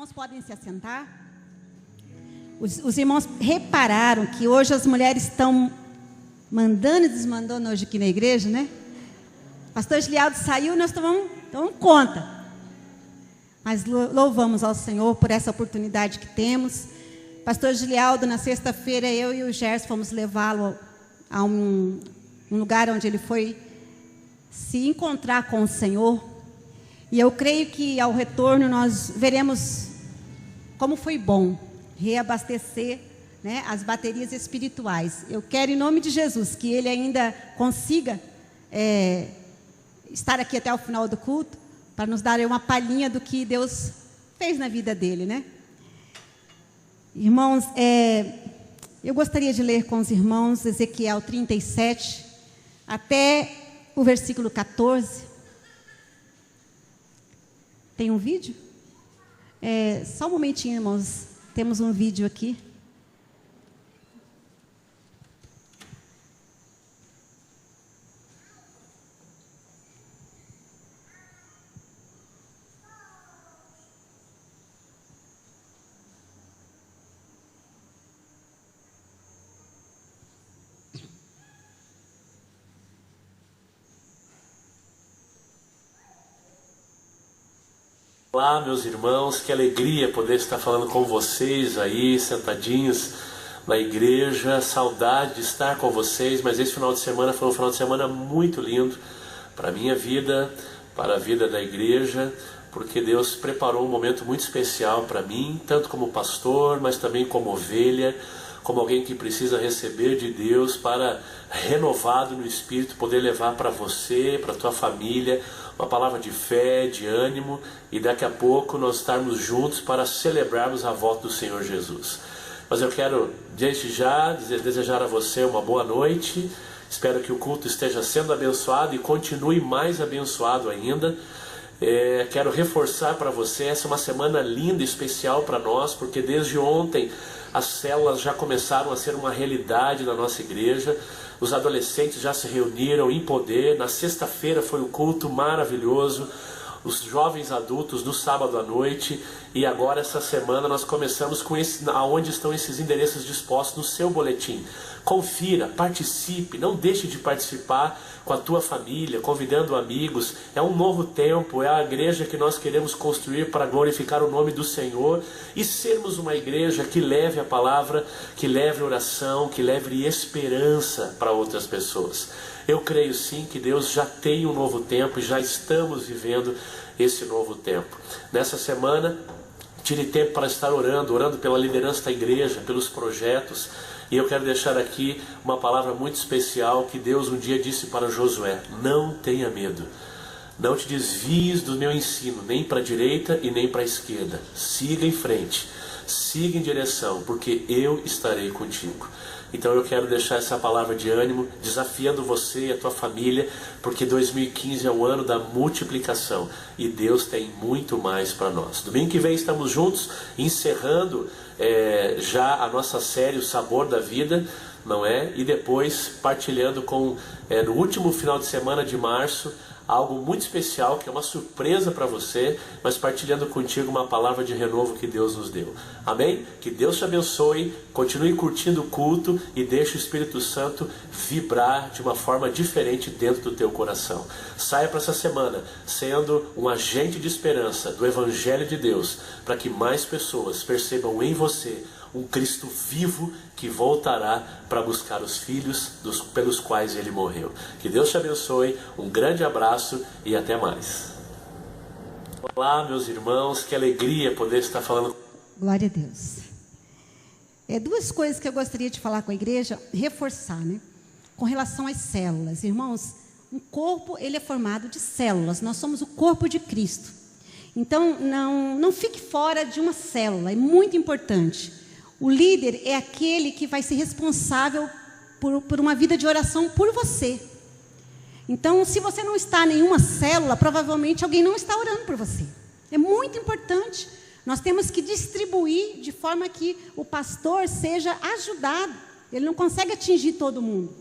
irmãos podem se assentar. Os irmãos repararam que hoje as mulheres estão mandando e desmandando hoje aqui na igreja, né? Pastor Gilialdo saiu, nós tomamos conta. Mas louvamos ao Senhor por essa oportunidade que temos. Pastor Gilialdo, na sexta-feira, eu e o Gerson fomos levá-lo a um lugar onde ele foi se encontrar com o Senhor. E eu creio que ao retorno nós veremos como foi bom reabastecer, né, as baterias espirituais. Eu quero, em nome de Jesus, que ele ainda consiga estar aqui até o final do culto, para nos dar uma palhinha do que Deus fez na vida dele, né? Irmãos, eu gostaria de ler com os irmãos Ezequiel 37, até o versículo 14. Tem um vídeo? Só um momentinho, irmãos. Temos um vídeo aqui. Olá, meus irmãos, que alegria poder estar falando com vocês aí, sentadinhos na igreja. Saudade de estar com vocês, mas esse final de semana foi um final de semana muito lindo para a minha vida, para a vida da igreja, porque Deus preparou um momento muito especial para mim, tanto como pastor, mas também como ovelha, como alguém que precisa receber de Deus para, renovado no Espírito, poder levar para você, para a tua família, uma palavra de fé, de ânimo, e daqui a pouco nós estarmos juntos para celebrarmos a volta do Senhor Jesus. Mas eu quero, desde já, desejar a você uma boa noite. Espero que o culto esteja sendo abençoado e continue mais abençoado ainda. Quero reforçar para você, essa é uma semana linda e especial para nós, porque desde ontem as células já começaram a ser uma realidade na nossa igreja. Os adolescentes já se reuniram em poder. Na sexta-feira foi um culto maravilhoso. Os jovens adultos no sábado à noite. E agora essa semana nós começamos com aonde estão esses endereços dispostos no seu boletim. Confira, participe, não deixe de participar com a tua família, convidando amigos. É um novo tempo, é a igreja que nós queremos construir para glorificar o nome do Senhor e sermos uma igreja que leve a palavra, que leve oração, que leve esperança para outras pessoas. Eu creio sim que Deus já tem um novo tempo e já estamos vivendo esse novo tempo. Nessa semana, tire tempo para estar orando pela liderança da igreja, pelos projetos. E eu quero deixar aqui uma palavra muito especial que Deus um dia disse para Josué: não tenha medo, não te desvies do meu ensino, nem para a direita e nem para a esquerda. Siga em frente, siga em direção, porque eu estarei contigo. Então eu quero deixar essa palavra de ânimo, desafiando você e a tua família, porque 2015 é o ano da multiplicação e Deus tem muito mais para nós. Domingo que vem estamos juntos, encerrando já a nossa série O Sabor da Vida, não é? E depois partilhando no último final de semana de março, algo muito especial, que é uma surpresa para você, mas partilhando contigo uma palavra de renovo que Deus nos deu. Amém? Que Deus te abençoe, continue curtindo o culto e deixe o Espírito Santo vibrar de uma forma diferente dentro do teu coração. Saia para essa semana sendo um agente de esperança do Evangelho de Deus, para que mais pessoas percebam em você um Cristo vivo que voltará para buscar os filhos pelos quais ele morreu. Que Deus te abençoe, um grande abraço e até mais. Olá, meus irmãos, que alegria poder estar falando. Glória a Deus. Duas coisas que eu gostaria de falar com a igreja, reforçar, né? Com relação às células. Irmãos, um corpo, ele é formado de células. Nós somos o corpo de Cristo. Então, não fique fora de uma célula, é muito importante. O líder é aquele que vai ser responsável por uma vida de oração por você. Então, se você não está em nenhuma célula, provavelmente alguém não está orando por você. É muito importante. Nós temos que distribuir de forma que o pastor seja ajudado. Ele não consegue atingir todo mundo.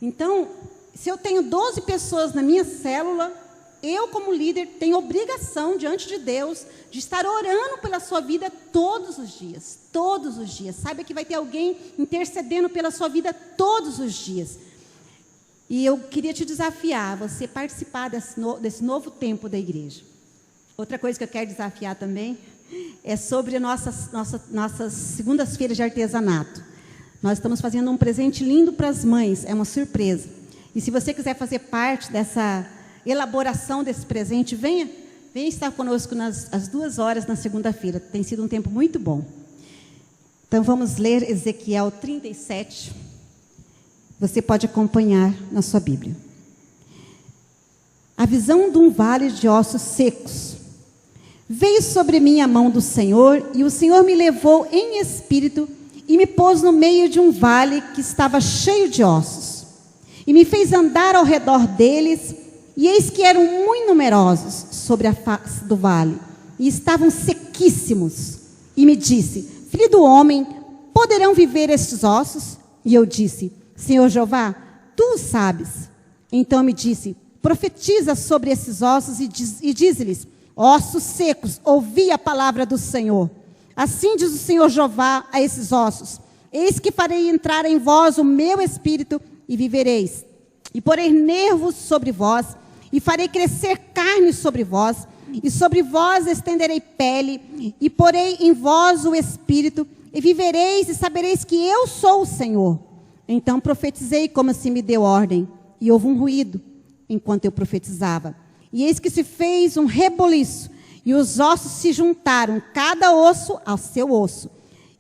Então, se eu tenho 12 pessoas na minha célula, Eu, como líder, tenho obrigação diante de Deus de estar orando pela sua vida todos os dias. Todos os dias. Saiba que vai ter alguém intercedendo pela sua vida todos os dias. E eu queria te desafiar, você participar desse novo tempo da igreja. Outra coisa que eu quero desafiar também é sobre nossas segundas-feiras de artesanato. Nós estamos fazendo um presente lindo para as mães, é uma surpresa. E se você quiser fazer parte dessa elaboração desse presente, venha estar conosco às 2h na segunda-feira. Tem sido um tempo muito bom. Então vamos ler Ezequiel 37. Você pode acompanhar na sua Bíblia. A visão de um vale de ossos secos. Veio sobre mim a mão do Senhor, e o Senhor me levou em espírito e me pôs no meio de um vale que estava cheio de ossos. E me fez andar ao redor deles, e eis que eram muito numerosos sobre a face do vale, e estavam sequíssimos. E me disse: filho do homem, poderão viver estes ossos? E eu disse: Senhor Jeová, tu o sabes. Então me disse: profetiza sobre esses ossos e diz-lhes: ossos secos, ouvi a palavra do Senhor. Assim diz o Senhor Jeová a esses ossos: eis que farei entrar em vós o meu espírito e vivereis. E porei nervos sobre vós, e farei crescer carne sobre vós, e sobre vós estenderei pele, e porei em vós o espírito, e vivereis e sabereis que eu sou o Senhor. Então profetizei como se me deu ordem, e houve um ruído enquanto eu profetizava. E eis que se fez um reboliço, e os ossos se juntaram, cada osso ao seu osso.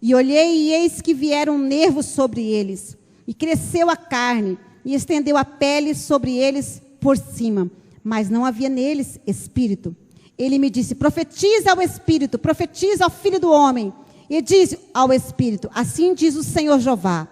E olhei, e eis que vieram nervos sobre eles, e cresceu a carne, e estendeu a pele sobre eles por cima, mas não havia neles espírito. Ele me disse: profetiza ao espírito, profetiza ao filho do homem, e diz ao espírito: assim diz o Senhor Jeová: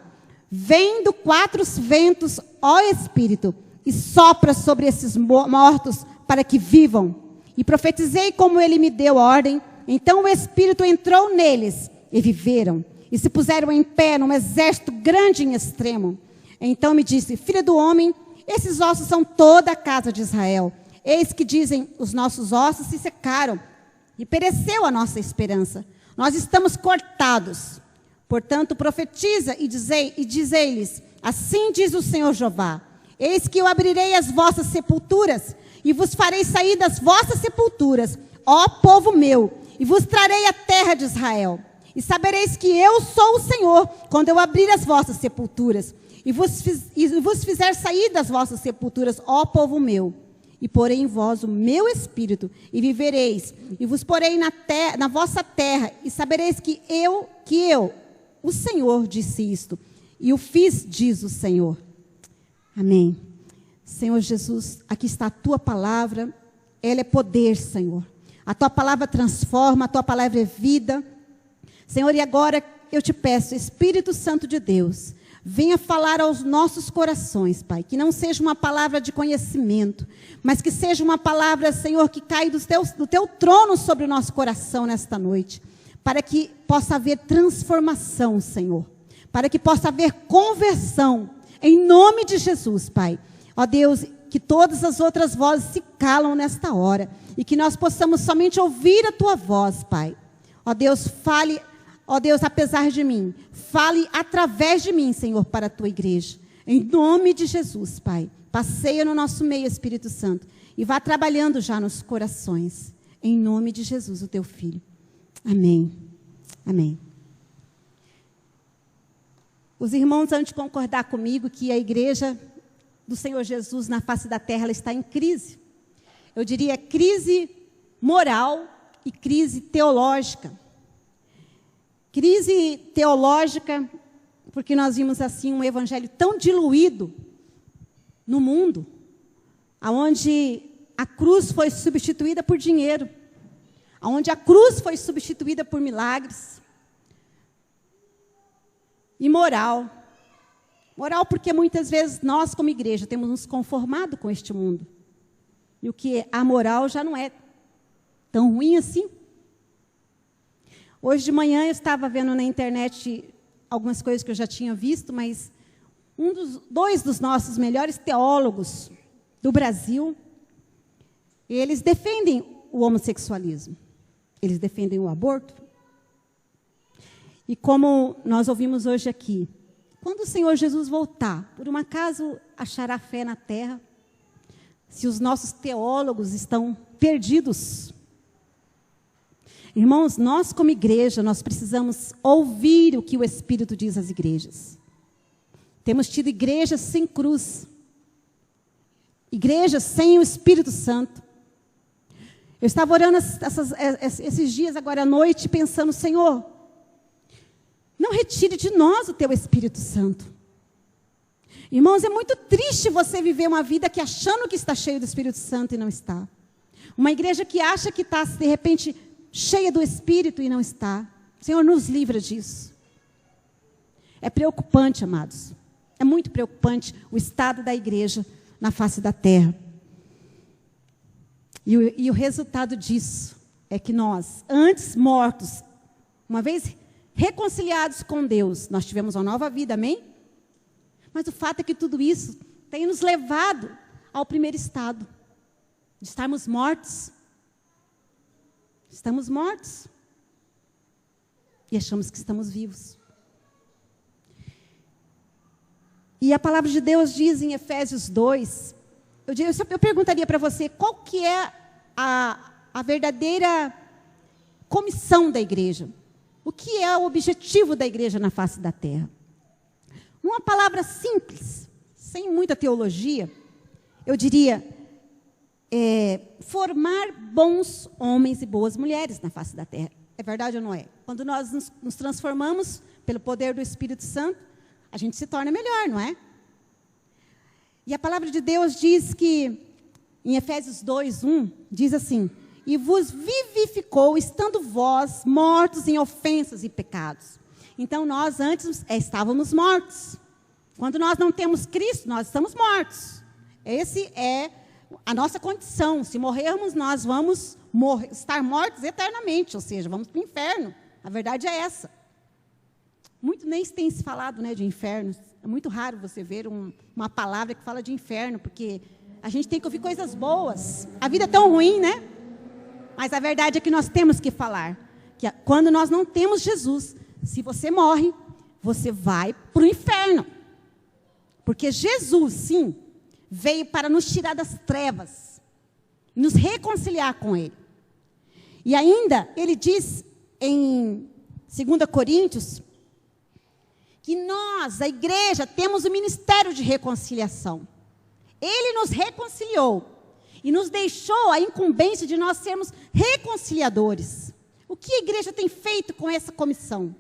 vem do 4 ventos, ó espírito, e sopra sobre esses mortos para que vivam. E profetizei como ele me deu ordem. Então o espírito entrou neles e viveram, e se puseram em pé num exército grande em extremo. Então me disse: filho do homem, esses ossos são toda a casa de Israel. Eis que dizem: os nossos ossos se secaram, e pereceu a nossa esperança. Nós estamos cortados. Portanto, profetiza e dizei-lhes: assim diz o Senhor Jeová: eis que eu abrirei as vossas sepulturas, e vos farei sair das vossas sepulturas, ó povo meu, e vos trarei a terra de Israel. E sabereis que eu sou o Senhor, quando eu abrir as vossas sepulturas, e vos fizer sair das vossas sepulturas, ó povo meu. E porei em vós o meu espírito, e vivereis, e vos porei na vossa terra, e sabereis que eu, o Senhor, disse isto, e o fiz, diz o Senhor. Amém. Senhor Jesus, aqui está a tua palavra, ela é poder, Senhor. A tua palavra transforma, a tua palavra é vida. Senhor, e agora eu te peço, Espírito Santo de Deus, venha falar aos nossos corações, Pai. Que não seja uma palavra de conhecimento, mas que seja uma palavra, Senhor, que cai do teu trono sobre o nosso coração nesta noite. Para que possa haver transformação, Senhor. Para que possa haver conversão. Em nome de Jesus, Pai. Ó Deus, que todas as outras vozes se calam nesta hora. E que nós possamos somente ouvir a tua voz, Pai. Ó Deus, fale, ó Deus, apesar de mim. Fale através de mim, Senhor, para a tua igreja. Em nome de Jesus, Pai. Passeia no nosso meio, Espírito Santo. E vá trabalhando já nos corações. Em nome de Jesus, o teu Filho. Amém. Amém. Os irmãos hão de concordar comigo que a igreja do Senhor Jesus na face da terra ela está em crise. Eu diria crise moral e crise teológica. Crise teológica, porque nós vimos assim um evangelho tão diluído no mundo, aonde a cruz foi substituída por dinheiro, aonde a cruz foi substituída por milagres. E moral. Moral porque muitas vezes nós, como igreja, temos nos conformado com este mundo. E o que é amoral já não é tão ruim assim. Hoje de manhã eu estava vendo na internet algumas coisas que eu já tinha visto, mas dois dos nossos melhores teólogos do Brasil Eles defendem o homossexualismo. Eles defendem o aborto. E como nós ouvimos hoje aqui, quando o Senhor Jesus voltar, por um acaso achará fé na terra? Se os nossos teólogos estão perdidos. Irmãos, nós como igreja, nós precisamos ouvir o que o Espírito diz às igrejas. Temos tido igrejas sem cruz. Igrejas sem o Espírito Santo. Eu estava orando esses dias, agora à noite, pensando, Senhor, não retire de nós o Teu Espírito Santo. Irmãos, é muito triste você viver uma vida que achando que está cheio do Espírito Santo e não está. Uma igreja que acha que está, de repente, cheia do Espírito e não está. Senhor, nos livra disso. É preocupante, amados. É muito preocupante o estado da igreja na face da terra. E o resultado disso é que nós, antes mortos, uma vez reconciliados com Deus, nós tivemos uma nova vida, amém? Mas o fato é que tudo isso tem nos levado ao primeiro estado, de estarmos mortos. Estamos mortos. E achamos que estamos vivos. E a palavra de Deus diz em Efésios 2, eu perguntaria para você, qual que é a verdadeira comissão da igreja? O que é o objetivo da igreja na face da terra? Numa palavra simples, sem muita teologia, eu diria, formar bons homens e boas mulheres na face da terra. É verdade ou não é? Quando nós nos transformamos pelo poder do Espírito Santo, a gente se torna melhor, não é? E a palavra de Deus diz que, em Efésios 2:1, diz assim, e vos vivificou, estando vós mortos em ofensas e pecados. Então, nós antes estávamos mortos. Quando nós não temos Cristo, nós estamos mortos. Esse é a nossa condição. Se morrermos, nós vamos estar mortos eternamente, ou seja, vamos para o inferno. A verdade é essa. Muito nem tem se falado, né, de inferno. É muito raro você ver uma palavra que fala de inferno, porque a gente tem que ouvir coisas boas. A vida é tão ruim, né? Mas a verdade é que nós temos que falar. Que quando nós não temos Jesus, se você morre, você vai para o inferno. Porque Jesus, sim, veio para nos tirar das trevas, nos reconciliar com Ele. E ainda, ele diz em 2 Coríntios, que nós, a igreja, temos o ministério de reconciliação. Ele nos reconciliou e nos deixou a incumbência de nós sermos reconciliadores. O que a igreja tem feito com essa comissão?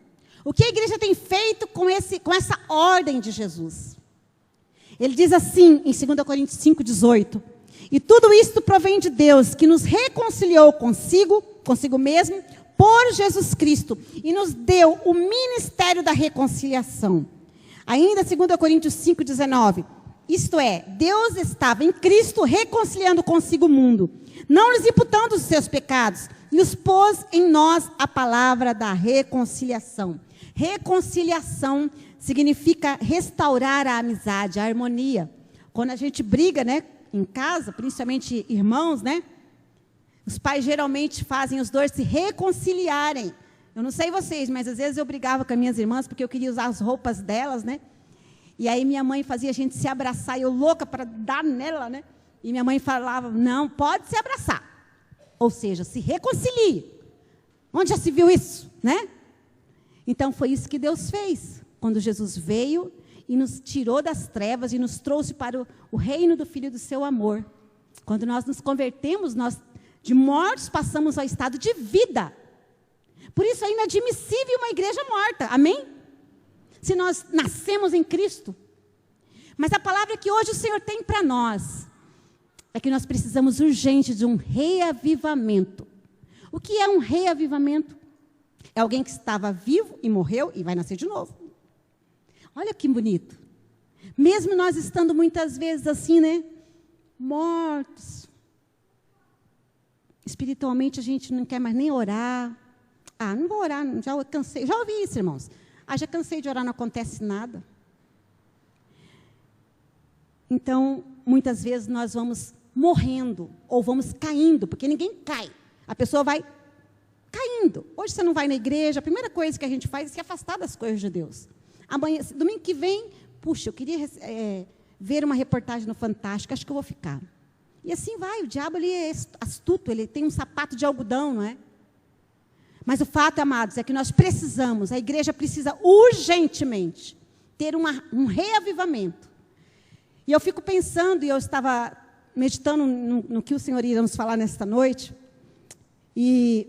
O que a igreja tem feito com essa ordem de Jesus? Ele diz assim, em 2 Coríntios 5:18, e tudo isto provém de Deus, que nos reconciliou consigo mesmo, por Jesus Cristo, e nos deu o ministério da reconciliação. Ainda 2 Coríntios 5:19, isto é, Deus estava em Cristo reconciliando consigo o mundo, não lhes imputando os seus pecados, e os pôs em nós a palavra da reconciliação. Reconciliação significa restaurar a amizade, a harmonia. Quando a gente briga, né, em casa, principalmente irmãos, né, os pais geralmente fazem os dois se reconciliarem. Eu não sei vocês, mas às vezes eu brigava com as minhas irmãs porque eu queria usar as roupas delas, né? E aí minha mãe fazia a gente se abraçar, e eu louca para dar nela, né? E minha mãe falava, não, pode se abraçar. Ou seja, se reconcilie. Onde já se viu isso, né? Então foi isso que Deus fez. Quando Jesus veio e nos tirou das trevas e nos trouxe para o reino do Filho do seu amor. Quando nós nos convertemos, nós de mortos passamos ao estado de vida. Por isso é inadmissível uma igreja morta, amém? Se nós nascemos em Cristo. Mas a palavra que hoje o Senhor tem para nós é que nós precisamos urgente de um reavivamento. O que é um reavivamento? É alguém que estava vivo e morreu e vai nascer de novo. Olha que bonito. Mesmo nós estando muitas vezes assim, né? Mortos. Espiritualmente a gente não quer mais nem orar. Ah, não vou orar, já cansei. Já ouvi isso, irmãos. Ah, já cansei de orar, não acontece nada. Então, muitas vezes nós vamos morrendo, ou vamos caindo, porque ninguém cai. A pessoa vai caindo. Hoje você não vai na igreja, a primeira coisa que a gente faz é se afastar das coisas de Deus. Amanhã, domingo que vem, puxa, eu queria ver uma reportagem no Fantástico, acho que eu vou ficar. E assim vai, o diabo ele é astuto, ele tem um sapato de algodão, não é? Mas o fato, amados, é que nós precisamos, a igreja precisa urgentemente ter um reavivamento. E eu fico pensando, e eu estava meditando no que o Senhor iria nos falar nesta noite, e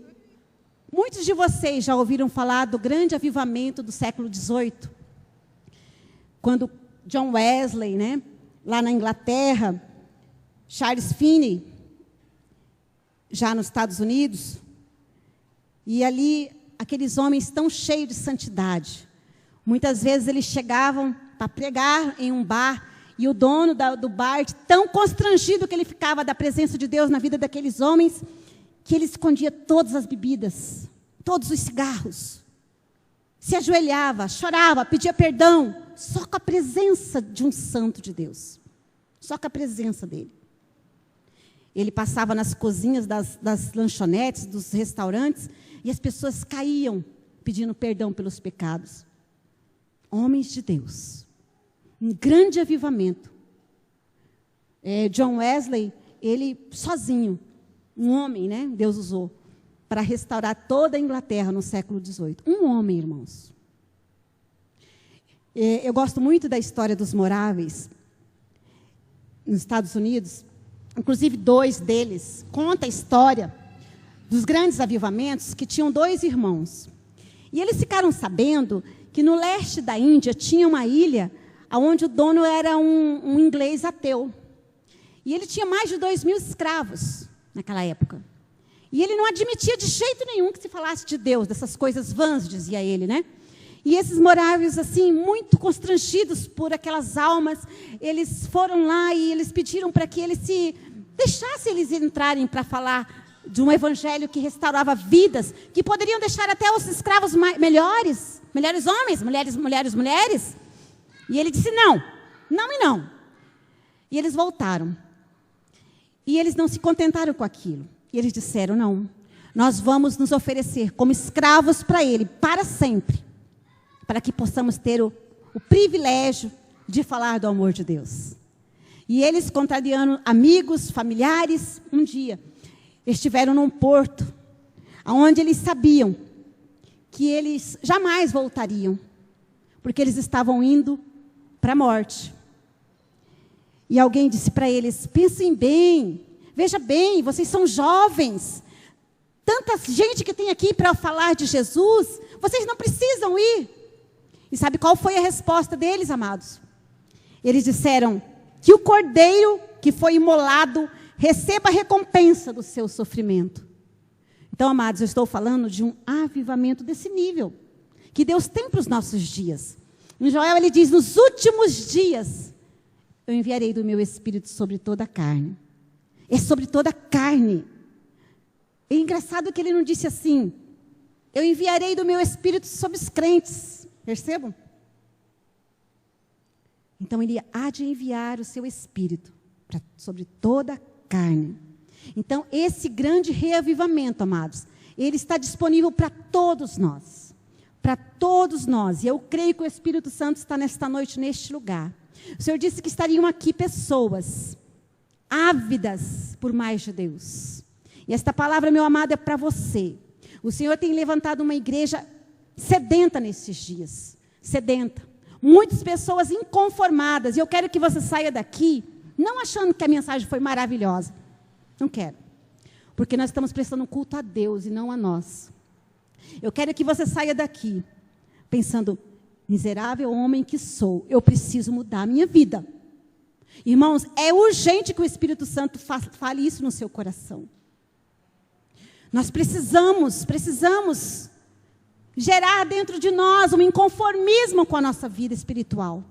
muitos de vocês já ouviram falar do grande avivamento do século XVIII, quando John Wesley, né, lá na Inglaterra, Charles Finney, já nos Estados Unidos, e ali aqueles homens tão cheios de santidade, muitas vezes eles chegavam para pregar em um bar, e o dono do bar, tão constrangido que ele ficava da presença de Deus na vida daqueles homens, que ele escondia todas as bebidas, todos os cigarros, se ajoelhava, chorava, pedia perdão, só com a presença de um santo de Deus, só com a presença dele. Ele passava nas cozinhas das lanchonetes, dos restaurantes, e as pessoas caíam pedindo perdão pelos pecados. Homens de Deus, um grande avivamento. John Wesley, ele sozinho, um homem, né, Deus usou para restaurar toda a Inglaterra no século XVIII. Um homem, irmãos. Eu gosto muito da história dos Moráveis, nos Estados Unidos. Inclusive, 2 deles conta a história dos grandes avivamentos, que tinham 2 irmãos. E eles ficaram sabendo que no leste da Índia tinha uma ilha onde o dono era um inglês ateu. E ele tinha mais de 2.000 escravos naquela época. E ele não admitia de jeito nenhum que se falasse de Deus, dessas coisas vãs, dizia ele, né? E esses moráveis, assim, muito constrangidos por aquelas almas, eles foram lá e eles pediram para que eles se deixassem eles entrarem para falar de um evangelho que restaurava vidas, que poderiam deixar até os escravos melhores homens, mulheres. E ele disse não. E eles voltaram. E eles não se contentaram com aquilo. E eles disseram, não, nós vamos nos oferecer como escravos para ele, para sempre, para que possamos ter o privilégio de falar do amor de Deus. E eles, contrariando amigos, familiares, um dia, estiveram num porto, onde eles sabiam que eles jamais voltariam, porque eles estavam indo para a morte. E alguém disse para eles, pensem bem, veja bem, vocês são jovens, tanta gente que tem aqui para falar de Jesus, vocês não precisam ir. E sabe qual foi a resposta deles, amados? Eles disseram que o cordeiro que foi imolado receba a recompensa do seu sofrimento. Então, amados, eu estou falando de um avivamento desse nível, que Deus tem para os nossos dias. Em Joel ele diz, nos últimos dias, eu enviarei do meu Espírito sobre toda a carne. É sobre toda a carne. É engraçado que ele não disse assim, eu enviarei do meu Espírito sobre os crentes. Percebam? Então, ele há de enviar o seu Espírito sobre toda a carne. Então, esse grande reavivamento, amados, ele está disponível para todos nós. Para todos nós. E eu creio que o Espírito Santo está nesta noite, neste lugar. O Senhor disse que estariam aqui pessoas ávidas por mais de Deus. E esta palavra, meu amado, é para você. O Senhor tem levantado uma igreja sedenta nesses dias. Sedenta. Muitas pessoas inconformadas. E eu quero que você saia daqui, não achando que a mensagem foi maravilhosa. Não quero. Porque nós estamos prestando culto a Deus e não a nós. Eu quero que você saia daqui pensando, miserável homem que sou, eu preciso mudar a minha vida. Irmãos, é urgente que o Espírito Santo fale isso no seu coração. Nós precisamos gerar dentro de nós um inconformismo com a nossa vida espiritual.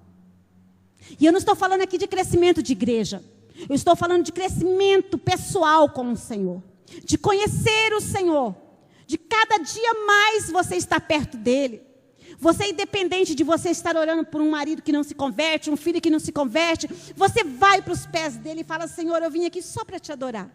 E eu não estou falando aqui de crescimento de igreja. Eu estou falando de crescimento pessoal com o Senhor. De conhecer o Senhor. De cada dia mais você estar perto dEle. Você, independente de você estar orando por um marido que não se converte, um filho que não se converte, você vai para os pés dele e fala: Senhor, eu vim aqui só para te adorar.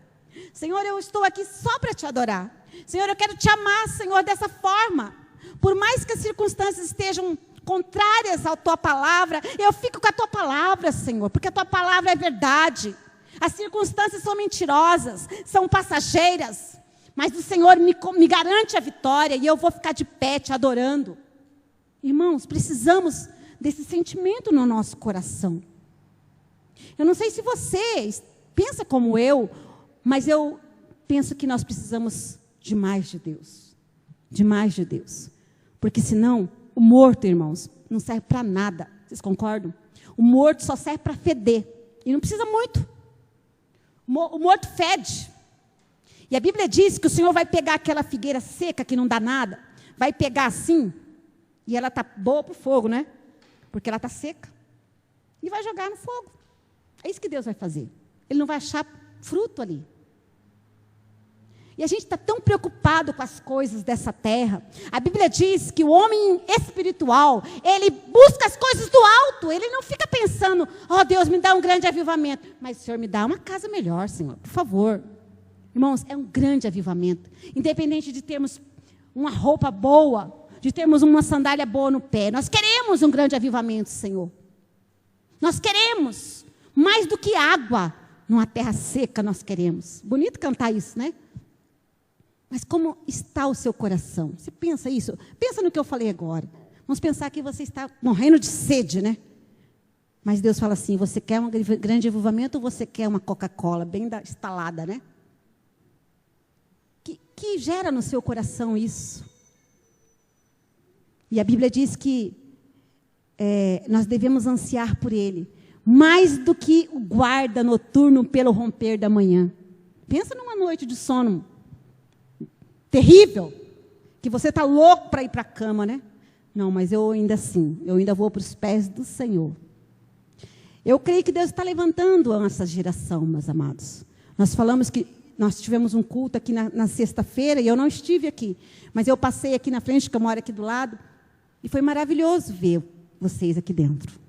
Senhor, eu estou aqui só para te adorar. Senhor, eu quero te amar, Senhor, dessa forma. Por mais que as circunstâncias estejam contrárias à tua palavra, eu fico com a tua palavra, Senhor, porque a tua palavra é verdade. As circunstâncias são mentirosas, são passageiras, mas o Senhor me garante a vitória e eu vou ficar de pé te adorando. Irmãos, precisamos desse sentimento no nosso coração. Eu não sei se você pensa como eu, mas eu penso que nós precisamos de mais de Deus. De mais de Deus. Porque senão, o morto, irmãos, não serve para nada. Vocês concordam? O morto só serve para feder. E não precisa muito. O morto fede. E a Bíblia diz que o Senhor vai pegar aquela figueira seca que não dá nada, vai pegar assim, e ela está boa para o fogo, né? Porque ela está seca. E vai jogar no fogo. É isso que Deus vai fazer. Ele não vai achar fruto ali. E a gente está tão preocupado com as coisas dessa terra. A Bíblia diz que o homem espiritual, ele busca as coisas do alto. Ele não fica pensando: oh, Deus, me dá um grande avivamento. Mas, Senhor, me dá uma casa melhor, Senhor, por favor. Irmãos, é um grande avivamento. Independente de termos uma roupa boa, de termos uma sandália boa no pé. Nós queremos um grande avivamento, Senhor. Nós queremos mais do que água numa terra seca, nós queremos. Bonito cantar isso, né? Mas como está o seu coração? Você pensa isso? Pensa no que eu falei agora. Vamos pensar que você está morrendo de sede, né? Mas Deus fala assim: você quer um grande avivamento ou você quer uma Coca-Cola bem instalada, né? Que gera no seu coração isso? E a Bíblia diz que nós devemos ansiar por Ele, mais do que o guarda noturno pelo romper da manhã. Pensa numa noite de sono terrível, que você está louco para ir para a cama, né? Não, mas eu ainda vou para os pés do Senhor. Eu creio que Deus está levantando a nossa geração, meus amados. Nós falamos que nós tivemos um culto aqui na sexta-feira, e eu não estive aqui, mas eu passei aqui na frente, que eu moro aqui do lado, e foi maravilhoso ver vocês aqui dentro.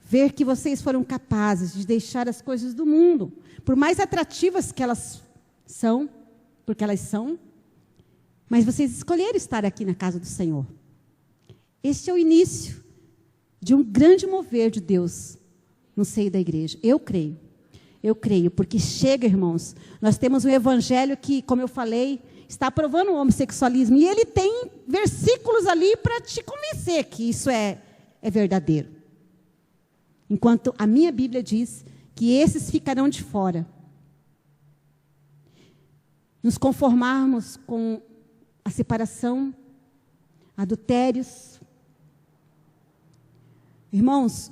Ver que vocês foram capazes de deixar as coisas do mundo, por mais atrativas que elas são, porque elas são, mas vocês escolheram estar aqui na casa do Senhor. Este é o início de um grande mover de Deus no seio da igreja. Eu creio, porque chega, irmãos, nós temos um evangelho que, como eu falei, está aprovando o homossexualismo, e ele tem versículos ali para te convencer que isso é verdadeiro. Enquanto a minha Bíblia diz que esses ficarão de fora. Nos conformarmos com a separação, adultérios. Irmãos,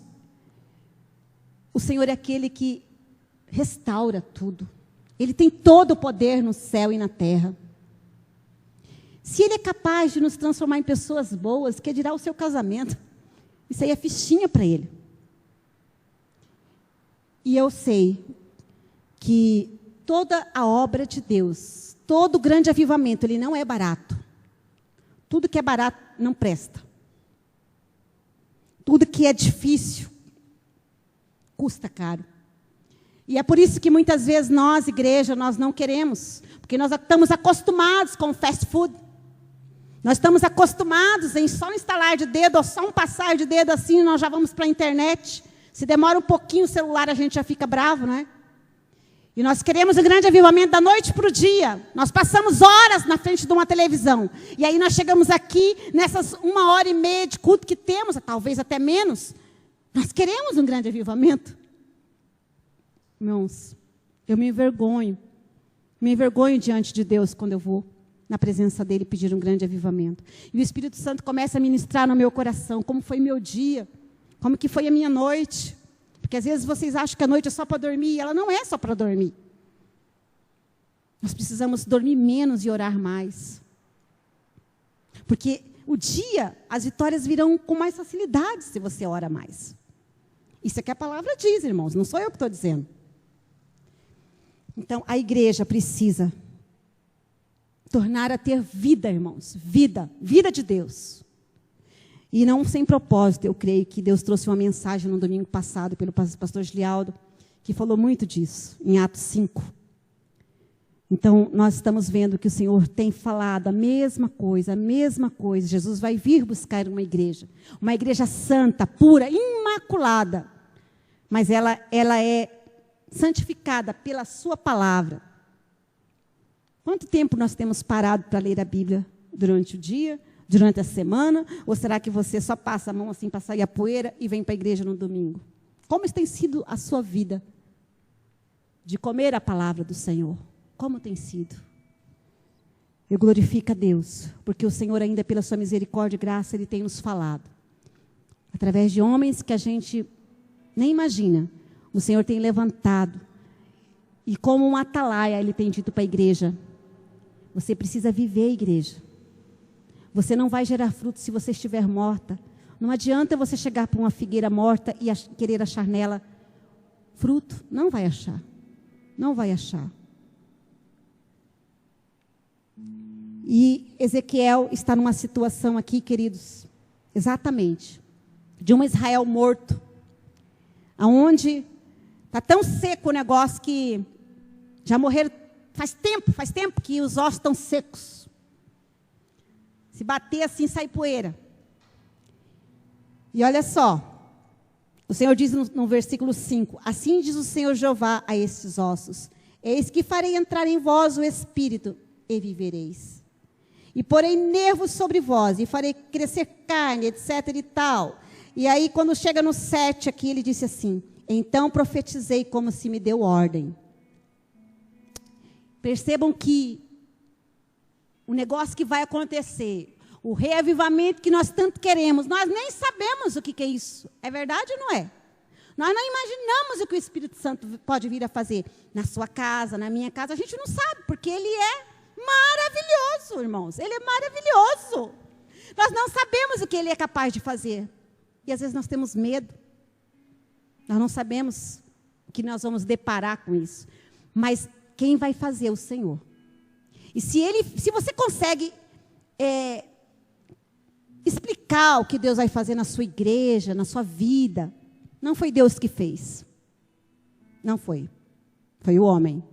o Senhor é aquele que restaura tudo. Ele tem todo o poder no céu e na terra. Se Ele é capaz de nos transformar em pessoas boas, que dirá o seu casamento? Isso aí é fichinha para Ele. E eu sei que toda a obra de Deus, todo grande avivamento, ele não é barato. Tudo que é barato não presta. Tudo que é difícil custa caro. E é por isso que muitas vezes nós, igreja, nós não queremos. Porque nós estamos acostumados com o fast food. Nós estamos acostumados em só um instalar de dedo, ou só um passar de dedo assim, nós já vamos para a internet. Se demora um pouquinho o celular, a gente já fica bravo, né? E nós queremos um grande avivamento da noite para o dia. Nós passamos horas na frente de uma televisão. E aí nós chegamos aqui, nessas 1h30 de culto que temos, talvez até menos. Nós queremos um grande avivamento. Irmãos, eu me envergonho. Me envergonho diante de Deus quando eu vou na presença dEle pedir um grande avivamento. E o Espírito Santo começa a ministrar no meu coração como foi meu dia, como que foi a minha noite. Porque às vezes vocês acham que a noite é só para dormir, e ela não é só para dormir. Nós precisamos dormir menos e orar mais. Porque o dia, as vitórias virão com mais facilidade se você ora mais. Isso é que a palavra diz, irmãos, não sou eu que estou dizendo. Então, a igreja precisa tornar a ter vida, irmãos. Vida de Deus. E não sem propósito, eu creio que Deus trouxe uma mensagem no domingo passado pelo pastor Gilialdo, que falou muito disso, em Atos 5. Então, nós estamos vendo que o Senhor tem falado a mesma coisa. Jesus vai vir buscar uma igreja santa, pura, imaculada. Mas ela é santificada pela sua palavra. Quanto tempo nós temos parado para ler a Bíblia durante o dia, durante a semana? Ou será que você só passa a mão assim para sair a poeira e vem para a igreja no domingo? Como tem sido a sua vida de comer a palavra do Senhor? Como tem sido? Eu glorifico a Deus, porque o Senhor ainda pela sua misericórdia e graça, Ele tem nos falado. Através de homens que a gente nem imagina, o Senhor tem levantado. E como um atalaia, Ele tem dito para a igreja, você precisa viver, igreja. Você não vai gerar fruto se você estiver morta. Não adianta você chegar para uma figueira morta e querer achar nela fruto. Não vai achar. Não vai achar. E Ezequiel está numa situação aqui, queridos, exatamente, de um Israel morto, aonde está tão seco o negócio que já morreram, faz tempo que os ossos estão secos. Se bater assim, sai poeira. E olha só, o Senhor diz no versículo 5, assim diz o Senhor Jeová a estes ossos, eis que farei entrar em vós o Espírito, e vivereis. E porei nervos sobre vós, e farei crescer carne, etc. e tal. E aí, quando chega no 7 aqui, ele disse assim, então profetizei como se me deu ordem. Percebam que o negócio que vai acontecer, o reavivamento que nós tanto queremos, nós nem sabemos o que é isso. É verdade ou não é? Nós não imaginamos o que o Espírito Santo pode vir a fazer na sua casa, na minha casa. A gente não sabe, porque Ele é maravilhoso, irmãos. Ele é maravilhoso. Nós não sabemos o que Ele é capaz de fazer. E às vezes nós temos medo. Nós não sabemos o que nós vamos deparar com isso. Mas quem vai fazer? O Senhor. E se você consegue explicar o que Deus vai fazer na sua igreja, na sua vida, não foi Deus que fez. Não foi. Foi o homem.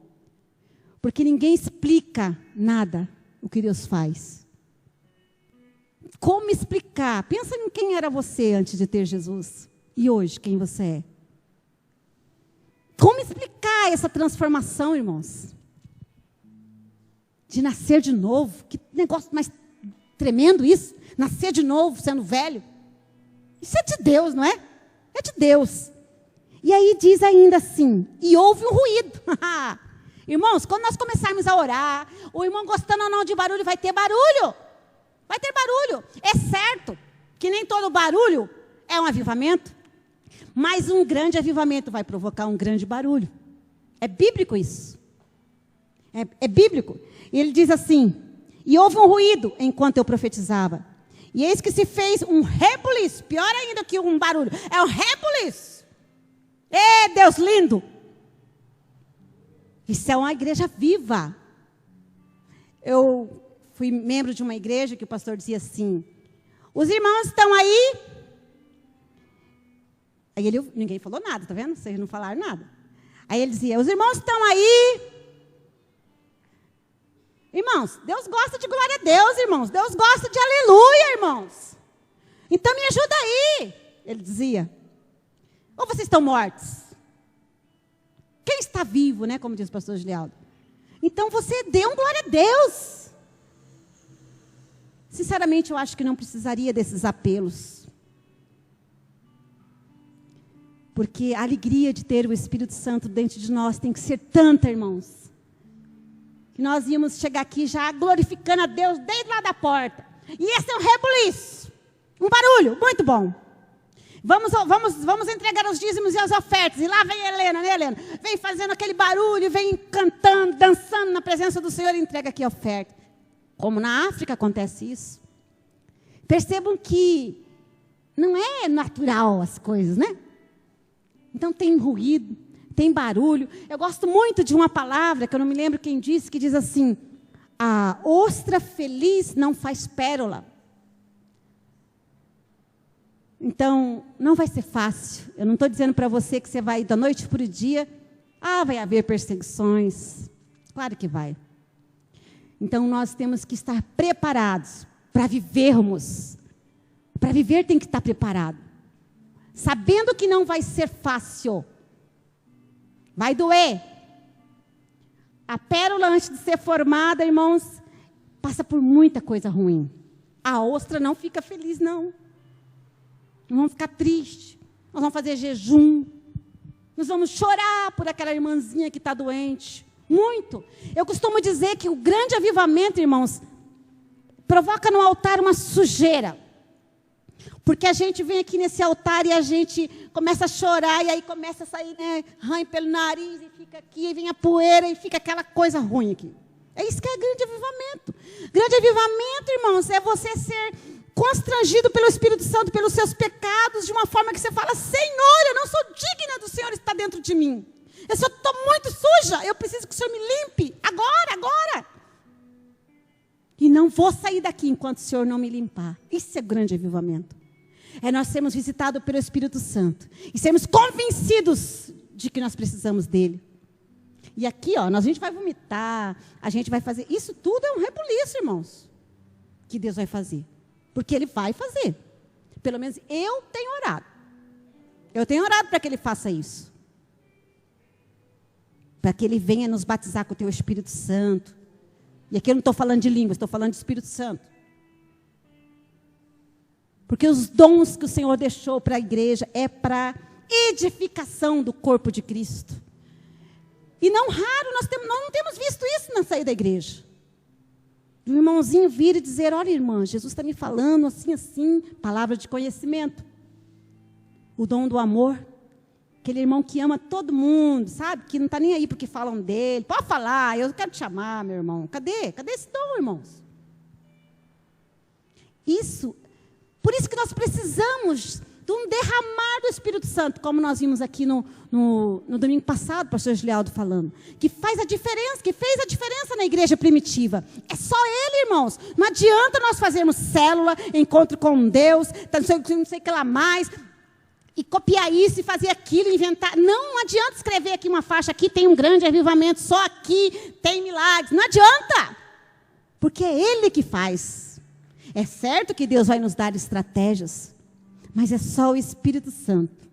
Porque ninguém explica nada o que Deus faz. Como explicar? Pensa em quem era você antes de ter Jesus. E hoje, quem você é. Como explicar essa transformação, irmãos? De nascer de novo. Que negócio mais tremendo isso. Nascer de novo, sendo velho. Isso é de Deus, não é? É de Deus. E aí diz ainda assim, e houve um ruído. Irmãos, quando nós começarmos a orar, o irmão gostando ou não de barulho, vai ter barulho. Vai ter barulho. É certo que nem todo barulho é um avivamento, mas um grande avivamento vai provocar um grande barulho. É bíblico isso. É bíblico. E ele diz assim, e houve um ruído enquanto eu profetizava. E eis que se fez um rebuliço, pior ainda que um barulho. É um rebuliço. Ê, Deus lindo. Isso é uma igreja viva. Eu fui membro de uma igreja que o pastor dizia assim, os irmãos estão aí? Aí ninguém falou nada, tá vendo? Vocês não falaram nada. Aí ele dizia, os irmãos estão aí? Irmãos, Deus gosta de glória a Deus, irmãos. Deus gosta de aleluia, irmãos. Então me ajuda aí, ele dizia. Ou vocês estão mortos? Quem está vivo, né? Como diz o pastor Gilialdo. Então você dê um glória a Deus. Sinceramente, eu acho que não precisaria desses apelos. Porque a alegria de ter o Espírito Santo dentro de nós tem que ser tanta, irmãos. Que nós íamos chegar aqui já glorificando a Deus desde lá da porta. E esse é um rebuliço. Um barulho, muito bom. Vamos entregar os dízimos e as ofertas. E lá vem a Helena, né, Helena? Vem fazendo aquele barulho, vem cantando, dançando na presença do Senhor e entrega aqui a oferta. Como na África acontece isso. Percebam que não é natural as coisas, né? Então tem ruído, tem barulho. Eu gosto muito de uma palavra, que eu não me lembro quem disse, que diz assim, a ostra feliz não faz pérola. Então, não vai ser fácil. Eu não estou dizendo para você que você vai da noite para o dia. Vai haver perseguições. Claro que vai. Então, nós temos que estar preparados para vivermos. Para viver tem que estar preparado. Sabendo que não vai ser fácil. Vai doer. A pérola, antes de ser formada, irmãos, passa por muita coisa ruim. A ostra não fica feliz, não. Nós vamos ficar tristes. Nós vamos fazer jejum. Nós vamos chorar por aquela irmãzinha que está doente. Muito. Eu costumo dizer que o grande avivamento, irmãos, provoca no altar uma sujeira. Porque a gente vem aqui nesse altar e a gente começa a chorar, e aí começa a sair, ranho pelo nariz, e fica aqui, e vem a poeira, e fica aquela coisa ruim aqui. É isso que é grande avivamento. Grande avivamento, irmãos, é você ser constrangido pelo Espírito Santo, pelos seus pecados, de uma forma que você fala: Senhor, eu não sou digna do Senhor estar dentro de mim. Eu só estou muito suja, eu preciso que o Senhor me limpe, agora. E não vou sair daqui enquanto o Senhor não me limpar. Isso é grande avivamento. É nós sermos visitados pelo Espírito Santo e sermos convencidos de que nós precisamos dele. E aqui, a gente vai vomitar, a gente vai fazer. Isso tudo é um rebuliço, irmãos, que Deus vai fazer. Porque ele vai fazer. Pelo menos eu tenho orado. Eu tenho orado para que ele faça isso. Para que ele venha nos batizar com o teu Espírito Santo. E aqui eu não estou falando de línguas, estou falando de Espírito Santo. Porque os dons que o Senhor deixou para a igreja é para edificação do corpo de Cristo. E não raro, nós não temos visto isso na saída da igreja. De um irmãozinho vir e dizer: olha, irmã, Jesus está me falando assim, palavra de conhecimento. O dom do amor. Aquele irmão que ama todo mundo, sabe? Que não está nem aí porque falam dele. Pode falar, eu quero te chamar, meu irmão. Cadê? Cadê esse dom, irmãos? Por isso que nós precisamos de um derramar do Espírito Santo, como nós vimos aqui no domingo passado, o pastor Gilialdo falando, que faz a diferença, que fez a diferença na igreja primitiva. É só ele, irmãos. Não adianta nós fazermos célula, encontro com Deus, não sei o que lá mais, e copiar isso, e fazer aquilo, inventar. Não adianta escrever aqui uma faixa, aqui tem um grande avivamento, só aqui tem milagres. Não adianta, porque é ele que faz. É certo que Deus vai nos dar estratégias, mas é só o Espírito Santo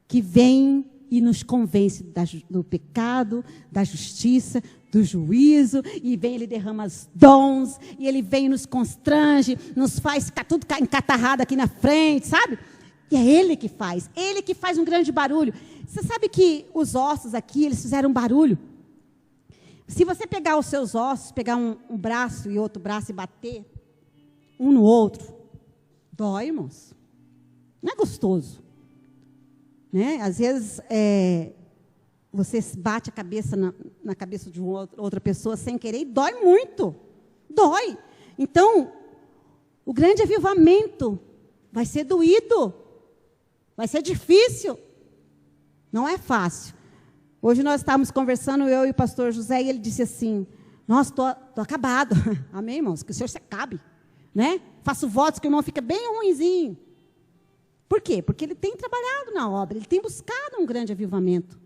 que vem e nos convence do pecado, da justiça, do juízo, e vem, ele derrama os dons, e ele vem e nos constrange, nos faz ficar tudo encatarrado aqui na frente, sabe? E é ele que faz um grande barulho. Você sabe que os ossos aqui, eles fizeram barulho? Se você pegar os seus ossos, pegar um braço e outro braço e bater um no outro, dói, irmãos. Não é gostoso. Né? Às vezes, você bate a cabeça na cabeça de outra pessoa sem querer e dói muito. Dói. Então, o grande avivamento vai ser doído. Vai ser difícil. Não é fácil. Hoje nós estávamos conversando, eu e o pastor José, e ele disse assim: nossa, estou acabado. Amém, irmãos? Que o Senhor se acabe. Né? Faço votos que o irmão fica bem ruinzinho. Por quê? Porque ele tem trabalhado na obra, ele tem buscado um grande avivamento.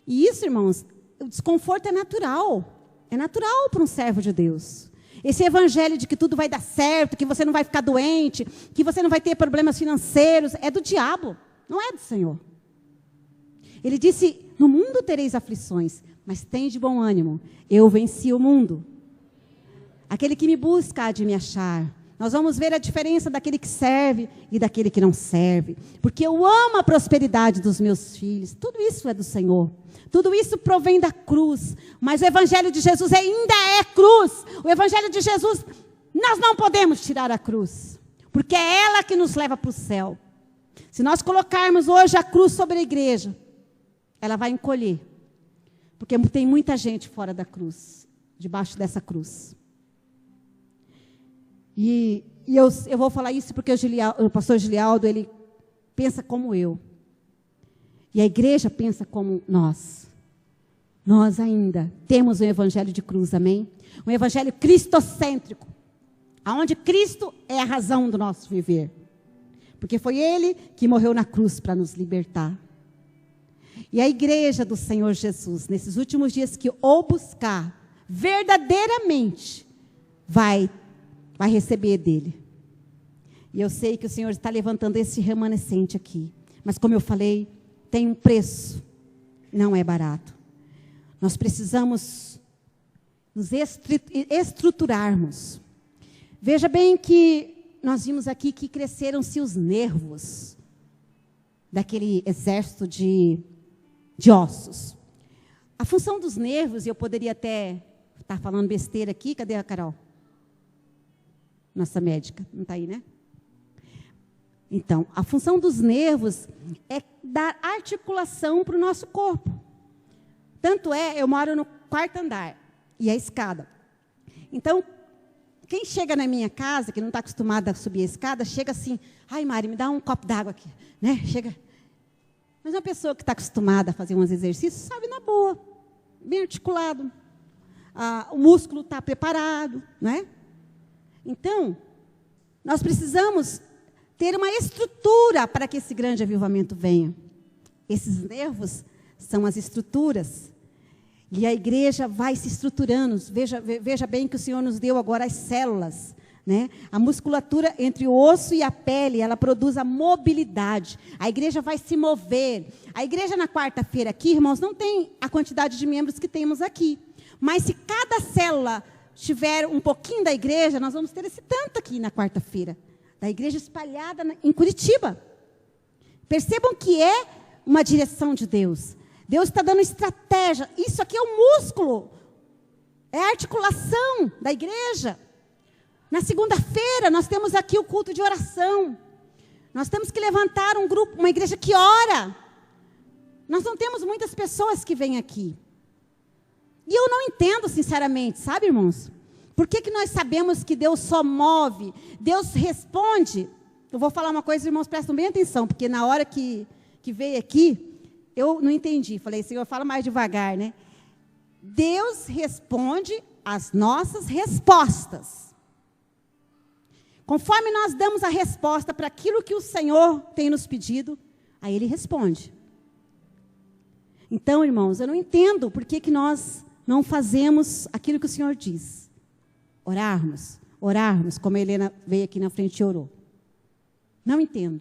E isso, irmãos, o desconforto é natural. É natural para um servo de Deus. Esse evangelho de que tudo vai dar certo, que você não vai ficar doente, que você não vai ter problemas financeiros, é do diabo, não é do Senhor. Ele disse: no mundo tereis aflições, mas tem de bom ânimo, eu venci o mundo. Aquele que me busca há de me achar. Nós vamos ver a diferença daquele que serve e daquele que não serve. Porque eu amo a prosperidade dos meus filhos. Tudo isso é do Senhor. Tudo isso provém da cruz. Mas o evangelho de Jesus ainda é cruz. O evangelho de Jesus, nós não podemos tirar a cruz. Porque é ela que nos leva para o céu. Se nós colocarmos hoje a cruz sobre a igreja, ela vai encolher. Porque tem muita gente fora da cruz, debaixo dessa cruz. E eu vou falar isso porque o pastor Gilialdo, ele pensa como eu. E a igreja pensa como nós. Nós ainda temos um evangelho de cruz, amém? Um evangelho cristocêntrico. Onde Cristo é a razão do nosso viver. Porque foi Ele que morreu na cruz para nos libertar. E a igreja do Senhor Jesus, nesses últimos dias que o buscar, verdadeiramente, vai receber dele. E eu sei que o Senhor está levantando esse remanescente aqui. Mas como eu falei, tem um preço. Não é barato. Nós precisamos nos estruturarmos. Veja bem que nós vimos aqui que cresceram-se os nervos daquele exército de ossos. A função dos nervos, eu poderia até estar falando besteira aqui. Cadê a Carol? Nossa médica. Não está aí, né? Então, a função dos nervos é dar articulação para o nosso corpo. Tanto é, eu moro no 4º andar, e a escada. Então, quem chega na minha casa, que não está acostumada a subir a escada, chega assim, ai Mari, me dá um copo d'água aqui, né? Chega. Mas uma pessoa que está acostumada a fazer uns exercícios, sabe na boa, bem articulado. O músculo está preparado, né? Então, nós precisamos ter uma estrutura para que esse grande avivamento venha. Esses nervos são as estruturas. E a igreja vai se estruturando. Veja bem que o Senhor nos deu agora as células, né? A musculatura entre o osso e a pele, ela produz a mobilidade. A igreja vai se mover. A igreja na quarta-feira aqui, irmãos, não tem a quantidade de membros que temos aqui. Mas se cada célula tiver um pouquinho da igreja, nós vamos ter esse tanto aqui na quarta-feira. Da igreja espalhada em Curitiba. Percebam que é uma direção de Deus. Deus está dando estratégia. Isso aqui é o músculo. É a articulação da igreja. Na segunda-feira, nós temos aqui o culto de oração. Nós temos que levantar um grupo, uma igreja que ora. Nós não temos muitas pessoas que vêm aqui. E eu não entendo, sinceramente, sabe, irmãos? Por que nós sabemos que Deus só move? Deus responde. Eu vou falar uma coisa, irmãos, prestam bem atenção, porque na hora que veio aqui, eu não entendi. Falei, Senhor, fala mais devagar, né? Deus responde às nossas respostas. Conforme nós damos a resposta para aquilo que o Senhor tem nos pedido, aí Ele responde. Então, irmãos, eu não entendo por que nós não fazemos aquilo que o Senhor diz. Orarmos, como a Helena veio aqui na frente e orou. Não entendo.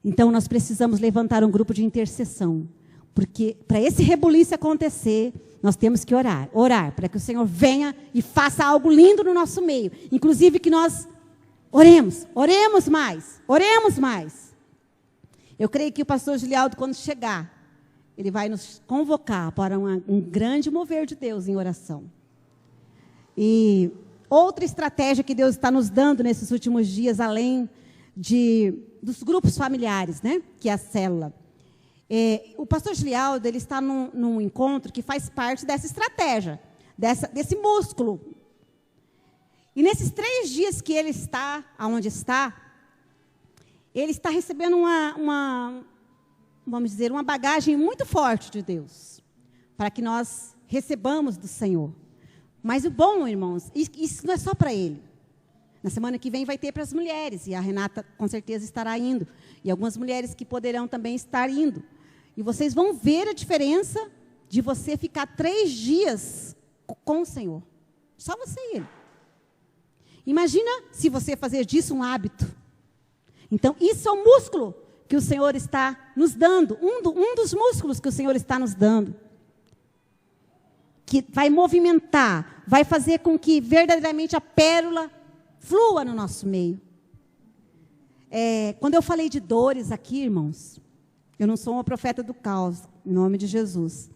Então, nós precisamos levantar um grupo de intercessão. Porque, para esse rebuliço acontecer, nós temos que orar. Orar, para que o Senhor venha e faça algo lindo no nosso meio. Inclusive, que nós oremos mais. Eu creio que o pastor Gilialdo, quando chegar, ele vai nos convocar para um grande mover de Deus em oração. E outra estratégia que Deus está nos dando nesses últimos dias, além dos grupos familiares, né? Que é a célula. O pastor Gilialdo, ele está num encontro que faz parte dessa estratégia, desse músculo. E nesses 3 dias que ele está, aonde está, ele está recebendo vamos dizer, uma bagagem muito forte de Deus, para que nós recebamos do Senhor. Mas o bom, irmãos, isso não é só para ele. Na semana que vem vai ter para as mulheres, e a Renata com certeza estará indo, e algumas mulheres que poderão também estar indo. E vocês vão ver a diferença de você ficar 3 dias com o Senhor. Só você e Ele. Imagina se você fazer disso um hábito. Então, isso é o músculo que o Senhor está nos dando. Um dos músculos que o Senhor está nos dando. Que vai movimentar, vai fazer com que verdadeiramente a pérola flua no nosso meio. Quando eu falei de dores aqui, irmãos, eu não sou uma profeta do caos, em nome de Jesus.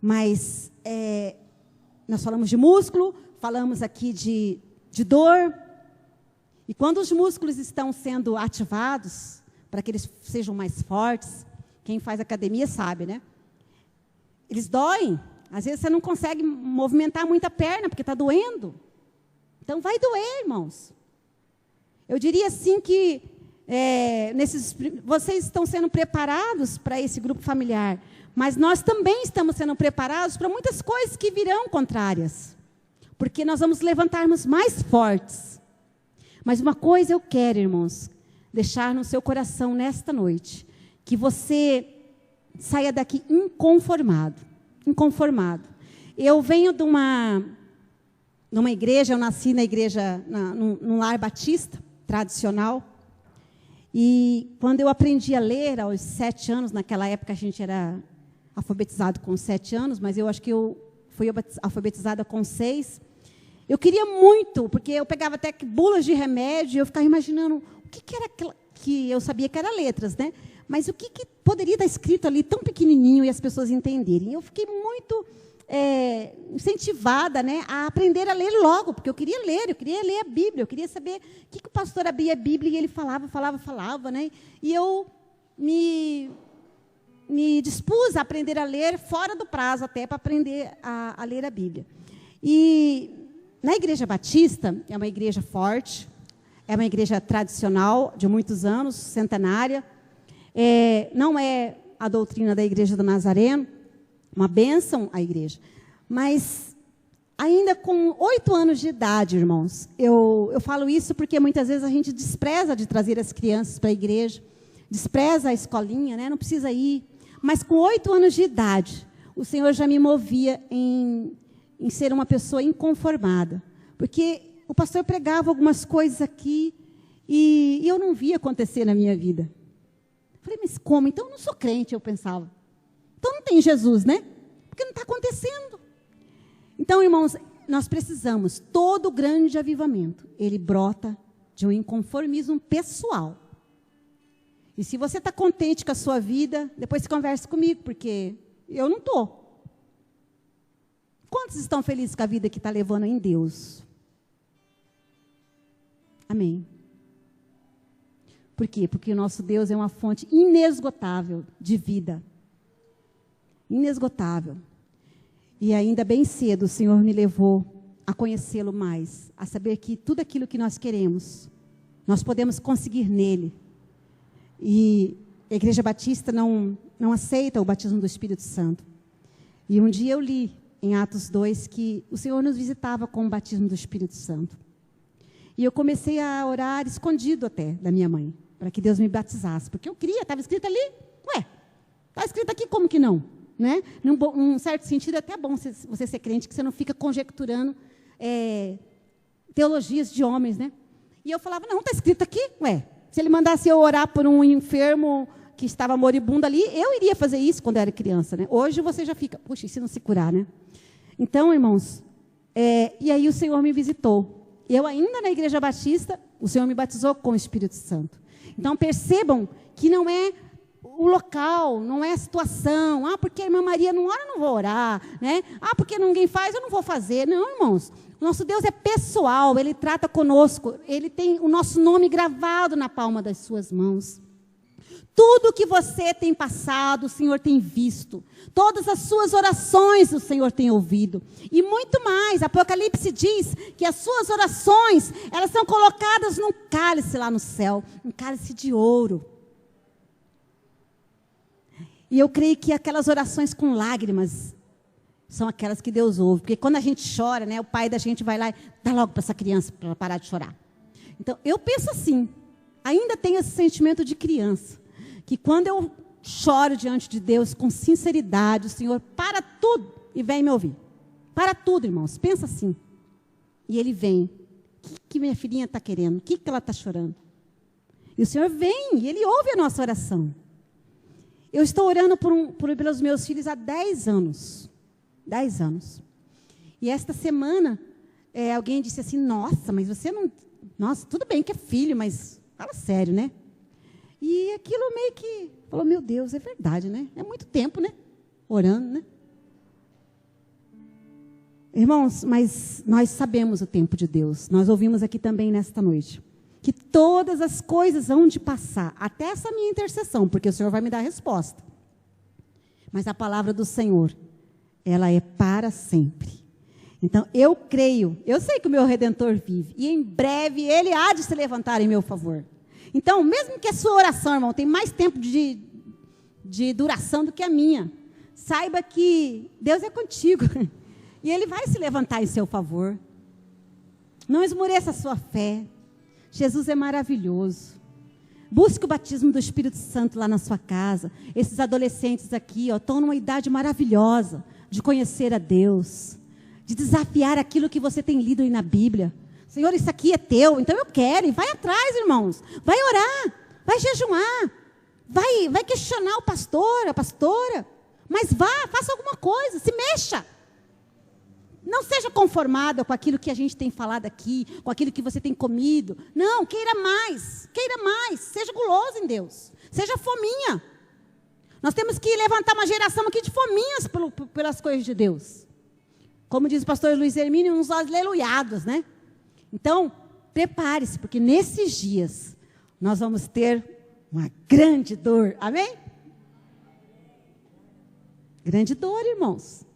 Mas nós falamos de músculo, falamos aqui de dor. E quando os músculos estão sendo ativados, para que eles sejam mais fortes, quem faz academia sabe, né? Eles doem. Às vezes você não consegue movimentar muito a perna, porque está doendo. Então vai doer, irmãos. Eu diria assim que vocês estão sendo preparados para esse grupo familiar, mas nós também estamos sendo preparados para muitas coisas que virão contrárias, porque nós vamos levantarmos mais fortes. Mas uma coisa eu quero, irmãos, deixar no seu coração nesta noite, que você saia daqui inconformado. Eu venho de uma igreja, eu nasci na igreja, num lar batista, tradicional. E quando eu aprendi a ler, aos 7 anos, naquela época a gente era alfabetizado com 7 anos, mas eu acho que eu fui alfabetizada com 6. Eu queria muito, porque eu pegava até bulas de remédio, e eu ficava imaginando o que era aquela, que eu sabia que era letras, né? Mas o que poderia estar escrito ali tão pequenininho e as pessoas entenderem? Eu fiquei muito incentivada, né, a aprender a ler logo, porque eu queria ler a Bíblia, eu queria saber o que o pastor abria a Bíblia e ele falava, né? E eu me dispus a aprender a ler fora do prazo, até para aprender a ler a Bíblia. E na Igreja Batista, é uma igreja forte, é uma igreja tradicional, de muitos anos, centenária. Não é a doutrina da Igreja do Nazareno, uma bênção a igreja. Mas, ainda com 8 anos de idade, irmãos, eu falo isso porque muitas vezes a gente despreza de trazer as crianças para a igreja, despreza a escolinha, né? Não precisa ir. Mas com 8 anos de idade, o Senhor já me movia em ser uma pessoa inconformada. Porque o pastor pregava algumas coisas aqui e eu não via acontecer na minha vida. Falei, mas como? Então eu não sou crente, eu pensava. Então não tem Jesus, né? Porque não está acontecendo. Então, irmãos, nós precisamos, todo grande avivamento, ele brota de um inconformismo pessoal. E se você está contente com a sua vida, depois você conversa comigo, porque eu não estou. Quantos estão felizes com a vida que está levando em Deus? Amém. Por quê? Porque o nosso Deus é uma fonte inesgotável de vida. Inesgotável. E ainda bem cedo o Senhor me levou a conhecê-lo mais, a saber que tudo aquilo que nós queremos, nós podemos conseguir nele. E a Igreja Batista não aceita o batismo do Espírito Santo. E um dia eu li em Atos 2 que o Senhor nos visitava com o batismo do Espírito Santo. E eu comecei a orar escondido até da minha mãe, para que Deus me batizasse, porque eu queria, estava escrito ali, está escrito aqui, como que não? Né? Num certo sentido, é até bom você ser crente, que você não fica conjecturando teologias de homens, né? E eu falava, não, está escrito aqui, se ele mandasse eu orar por um enfermo que estava moribundo ali, eu iria fazer isso quando eu era criança, né? Hoje você já fica, puxa, e se não se curar, né? Então, irmãos, e aí o Senhor me visitou. Eu ainda na Igreja Batista, o Senhor me batizou com o Espírito Santo. Então, percebam que não é o local, não é a situação. Porque a irmã Maria não ora, eu não vou orar. Né? Porque ninguém faz, eu não vou fazer. Não, irmãos. O nosso Deus é pessoal, Ele trata conosco. Ele tem o nosso nome gravado na palma das suas mãos. Tudo que você tem passado, o Senhor tem visto. Todas as suas orações, o Senhor tem ouvido. E muito mais, Apocalipse diz que as suas orações, elas são colocadas num cálice lá no céu. Um cálice de ouro. E eu creio que aquelas orações com lágrimas são aquelas que Deus ouve. Porque quando a gente chora, né, o pai da gente vai lá e dá logo para essa criança para ela parar de chorar. Então, eu penso assim, ainda tenho esse sentimento de criança. Que quando eu choro diante de Deus com sinceridade, o Senhor para tudo e vem me ouvir. Para tudo, irmãos. Pensa assim. E Ele vem. O que minha filhinha está querendo? O que ela está chorando? E o Senhor vem e Ele ouve a nossa oração. Eu estou orando pelos meus filhos há 10 anos. 10 anos. E esta semana, alguém disse assim, nossa, mas você não... Nossa, tudo bem que é filho, mas fala sério, né? E aquilo meio que falou, meu Deus, é verdade, né? É muito tempo, né? Orando, né? Irmãos, mas nós sabemos o tempo de Deus. Nós ouvimos aqui também nesta noite. Que todas as coisas hão de passar. Até essa minha intercessão, porque o Senhor vai me dar a resposta. Mas a palavra do Senhor, ela é para sempre. Então, eu creio, eu sei que o meu Redentor vive. E em breve Ele há de se levantar em meu favor. Então, mesmo que a sua oração, irmão, tem mais tempo de duração do que a minha, saiba que Deus é contigo. E Ele vai se levantar em seu favor. Não esmoreça a sua fé. Jesus é maravilhoso. Busque o batismo do Espírito Santo lá na sua casa. Esses adolescentes aqui, estão numa idade maravilhosa de conhecer a Deus, de desafiar aquilo que você tem lido aí na Bíblia. Senhor, isso aqui é teu, então eu quero. E vai atrás, irmãos. Vai orar, vai jejuar, vai questionar o pastor, a pastora. Mas vá, faça alguma coisa, se mexa. Não seja conformado com aquilo que a gente tem falado aqui, com aquilo que você tem comido. Não, queira mais, seja guloso em Deus, seja fominha. Nós temos que levantar uma geração aqui de fominhas pelas coisas de Deus. Como diz o pastor Luiz Hermínio, uns aleluiados, né? Então, prepare-se, porque nesses dias nós vamos ter uma grande dor, amém? Grande dor, irmãos.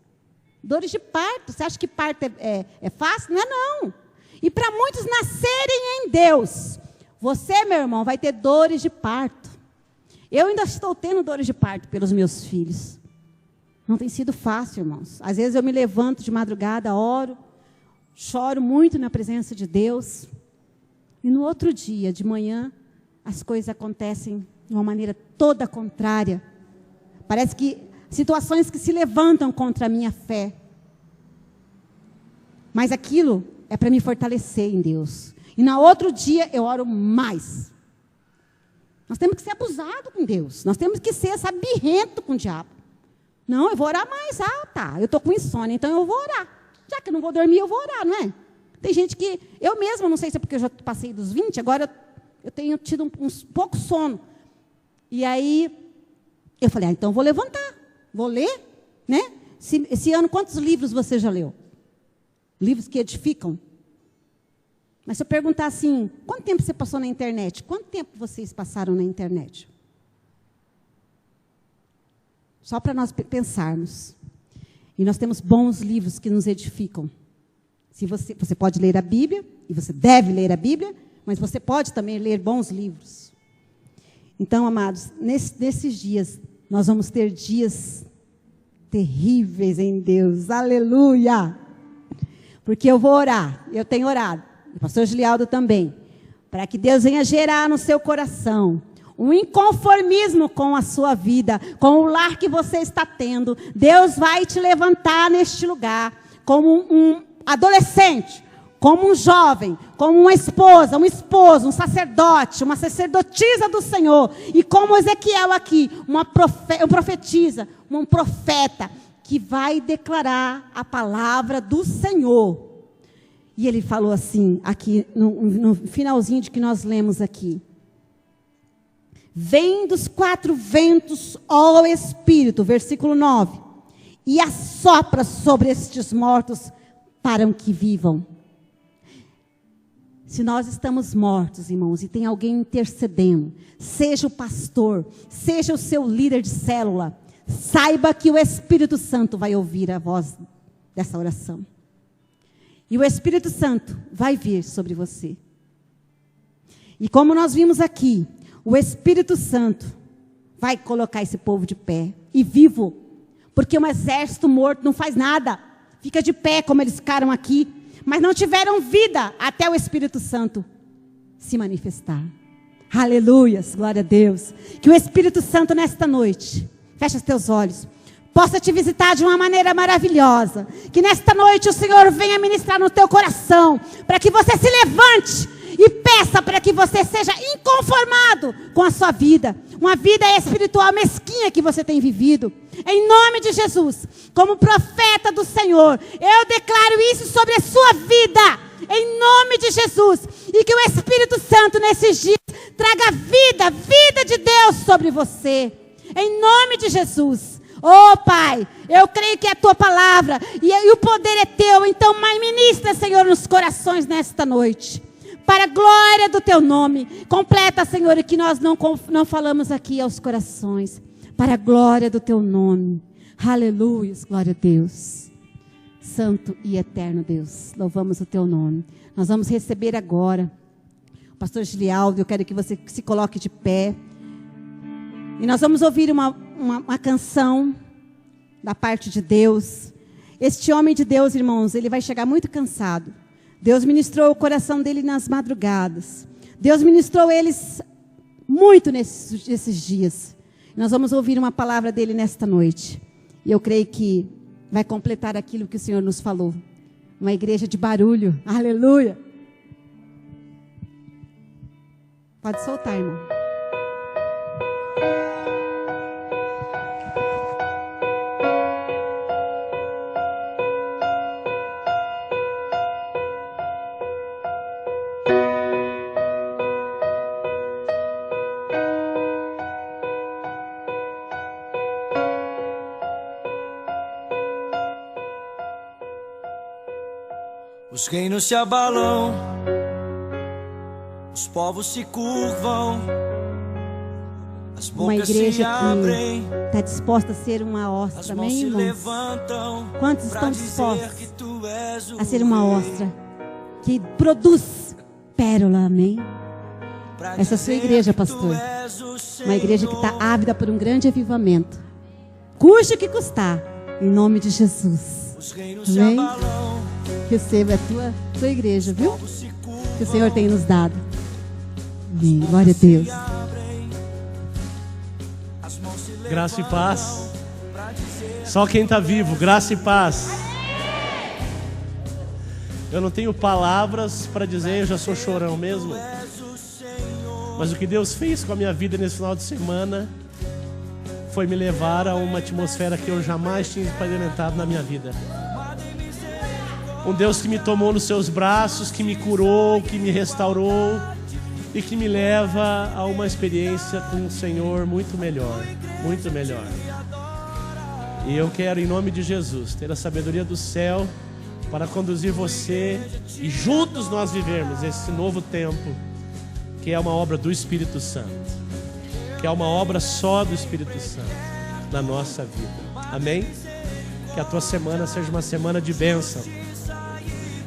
Dores de parto. Você acha que parto é fácil? Não é não. E para muitos nascerem em Deus, você, meu irmão, vai ter dores de parto. Eu ainda estou tendo dores de parto pelos meus filhos. Não tem sido fácil, irmãos. Às vezes eu me levanto de madrugada, oro, choro muito na presença de Deus. E no outro dia, de manhã, as coisas acontecem de uma maneira toda contrária. Parece que situações que se levantam contra a minha fé. Mas aquilo é para me fortalecer em Deus. E no outro dia eu oro mais. Nós temos que ser abusados com Deus. Nós temos que ser, sabe, birrento com o diabo. Não, eu vou orar mais. Tá, eu estou com insônia, então eu vou orar. Já que eu não vou dormir, eu vou orar, não é? Tem gente que, eu mesma, não sei se é porque eu já passei dos 20, agora eu tenho tido um pouco sono. E aí, eu falei, então eu vou levantar. Vou ler, né? Esse ano, quantos livros você já leu? Livros que edificam. Mas se eu perguntar assim, quanto tempo você passou na internet? Quanto tempo vocês passaram na internet? Só para nós pensarmos. E nós temos bons livros que nos edificam. Se você pode ler a Bíblia, e você deve ler a Bíblia, mas você pode também ler bons livros. Então, amados, nesses dias, nós vamos ter dias terríveis em Deus. Aleluia! Porque eu vou orar, eu tenho orado, o pastor Gilialdo também, para que Deus venha gerar no seu coração um inconformismo com a sua vida, com o lar que você está tendo. Deus vai te levantar neste lugar como um adolescente, como um jovem, como uma esposa, um esposo, um sacerdote, uma sacerdotisa do Senhor. E como Ezequiel aqui, uma profetisa, um profeta, que vai declarar a palavra do Senhor. E ele falou assim, aqui no finalzinho de que nós lemos aqui. Vem dos 4 ventos, ó Espírito, versículo 9, e assopra sobre estes mortos para que vivam. Se nós estamos mortos, irmãos, e tem alguém intercedendo, seja o pastor, seja o seu líder de célula, saiba que o Espírito Santo vai ouvir a voz dessa oração. E o Espírito Santo vai vir sobre você. E como nós vimos aqui, o Espírito Santo vai colocar esse povo de pé e vivo. Porque um exército morto não faz nada. Fica de pé como eles ficaram aqui. Mas não tiveram vida até o Espírito Santo se manifestar. Aleluias, glória a Deus. Que o Espírito Santo nesta noite, fecha os teus olhos, possa te visitar de uma maneira maravilhosa. Que nesta noite o Senhor venha ministrar no teu coração, para que você se levante e peça para que você seja inconformado com a sua vida. Uma vida espiritual mesquinha que você tem vivido. Em nome de Jesus, como profeta do Senhor, eu declaro isso sobre a sua vida. Em nome de Jesus. E que o Espírito Santo nesses dias traga vida de Deus sobre você. Em nome de Jesus. Oh Pai, eu creio que é a tua palavra e o poder é teu. Então ministra, Senhor, nos corações nesta noite. Para a glória do teu nome. Completa, Senhor, e que nós não falamos aqui aos corações. Para a glória do teu nome. Aleluia, glória a Deus. Santo e eterno Deus, louvamos o teu nome. Nós vamos receber agora o pastor Gilialdo. Eu quero que você se coloque de pé. E nós vamos ouvir uma canção da parte de Deus. Este homem de Deus, irmãos, ele vai chegar muito cansado. Deus ministrou o coração dele nas madrugadas. Deus ministrou eles muito nesses dias. Nós vamos ouvir uma palavra dele nesta noite. E eu creio que vai completar aquilo que o Senhor nos falou. Uma igreja de barulho. Aleluia. Pode soltar, irmão. Os reinos se abalam, os povos se curvam, as Uma bocas se igreja abrem, que está disposta a ser uma as ostra, mãos amém, se irmãos? levantam. Quantos pra estão dizer dispostos que tu és o a ser uma rei? ostra que produz pérola, amém? Pra Essa é a sua dizer igreja, que pastor. tu és o Uma igreja que está Senhor. ávida por um grande avivamento. Custe o que custar, em nome de Jesus. Os reinos se Amém? abalam, Receba a tua igreja, viu? povos se curvam, Que o Senhor tem nos dado. Amém. Glória a Deus. se abrem, as mãos se Graça e levantam paz. pra dizer Só quem está vivo, graça e paz. Eu não tenho palavras para dizer, eu já sou chorão mesmo. és o Senhor. Mas o que Deus fez com a minha vida nesse final de semana foi me levar a uma atmosfera que eu jamais tinha experimentado na minha vida. Um Deus que me tomou nos seus braços, que me curou, que me restaurou e que me leva a uma experiência com o Senhor muito melhor, muito melhor. E eu quero, em nome de Jesus, ter a sabedoria do céu para conduzir você e juntos nós vivermos esse novo tempo, que é uma obra do Espírito Santo, que é uma obra só do Espírito Santo na nossa vida. Amém? Que a tua semana seja uma semana de bênção.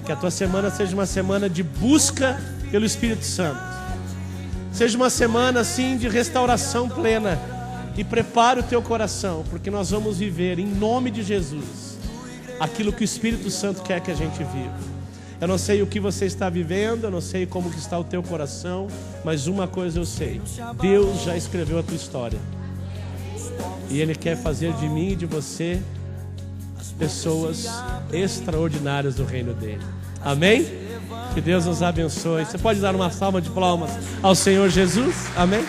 Que a tua semana seja uma semana de busca pelo Espírito Santo. Seja uma semana assim de restauração plena. E prepare o teu coração, porque nós vamos viver em nome de Jesus aquilo que o Espírito Santo quer que a gente viva. Eu não sei o que você está vivendo, eu não sei como que está o teu coração, mas uma coisa eu sei: Deus já escreveu a tua história. E Ele quer fazer de mim e de você pessoas extraordinárias do reino dele. Amém? Que Deus nos abençoe. Você pode dar uma salva de palmas ao Senhor Jesus? Amém?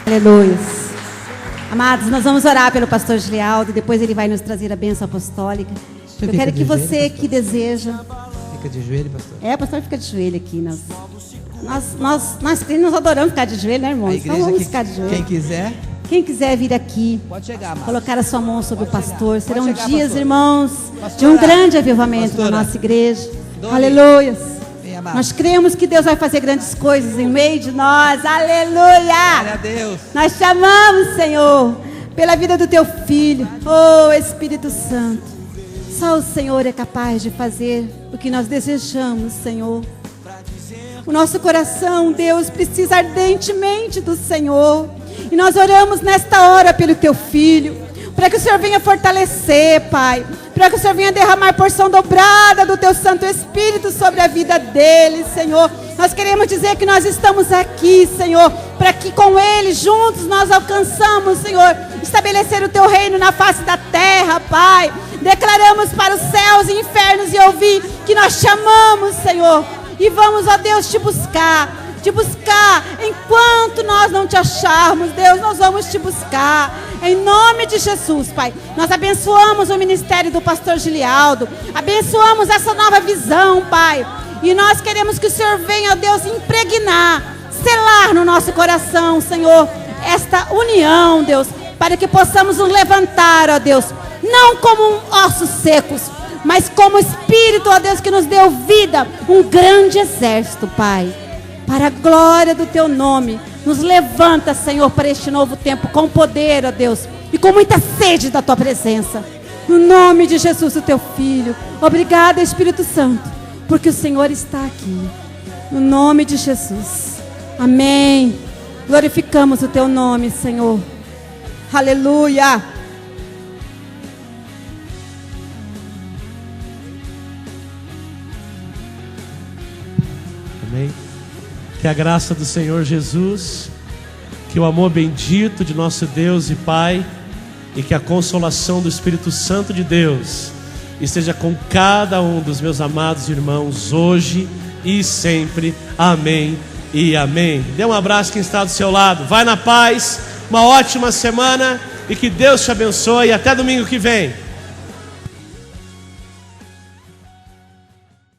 Aleluia. Amados, nós vamos orar pelo pastor Gilialdo, depois ele vai nos trazer a bênção apostólica. Eu fica quero de que joelho, você pastor? que deseja... Fica de joelho, pastor. O pastor fica de joelho aqui. Nós crentes, nós adoramos ficar de joelho, né, irmãos? A Então igreja vamos que, ficar de joelho. quem quiser, Quem quiser vir aqui, pode chegar, amado. colocar a sua mão sobre o pastor. Serão chegar, dias, pastor. irmãos, de Pastora, um grande avivamento pastora, na nossa igreja. Doni, Aleluia. vem, amado. Nós cremos que Deus vai fazer grandes coisas em meio de nós. Glória Aleluia. a Deus. Nós chamamos, Senhor, pela vida do teu filho. Oh, Espírito Santo. Só o Senhor é capaz de fazer o que nós desejamos, Senhor. O nosso coração, Deus, precisa ardentemente do Senhor. E nós oramos nesta hora pelo teu filho, para que o Senhor venha fortalecer, Pai, para que o Senhor venha derramar porção dobrada do teu Santo Espírito sobre a vida dele, Senhor. Nós queremos dizer que nós estamos aqui, Senhor, para que com ele juntos nós alcançamos, Senhor, estabelecer o teu reino na face da terra, Pai. Declaramos para os céus e infernos e ouvir que nós chamamos, Senhor, e vamos, ó Deus, te buscar. Enquanto nós não te acharmos, Deus, nós vamos te buscar. Em nome de Jesus, Pai. Nós abençoamos o ministério do pastor Gilialdo. Abençoamos essa nova visão, Pai. E nós queremos que o Senhor venha, ó Deus, impregnar, selar no nosso coração, Senhor, esta união, Deus, para que possamos nos levantar, ó Deus, não como ossos secos, mas como Espírito, ó Deus, que nos deu vida, um grande exército, Pai. Para a glória do teu nome, nos levanta, Senhor, para este novo tempo, com poder, ó Deus, e com muita sede da tua presença. No nome de Jesus, o teu Filho. Obrigada, Espírito Santo, porque o Senhor está aqui. No nome de Jesus. Amém. Glorificamos o teu nome, Senhor. Aleluia. Amém? Que a graça do Senhor Jesus, que o amor bendito de nosso Deus e Pai, e que a consolação do Espírito Santo de Deus esteja com cada um dos meus amados irmãos hoje e sempre. Amém e amém. Dê um abraço quem está do seu lado. Vai na paz, uma ótima semana e que Deus te abençoe. Até domingo que vem.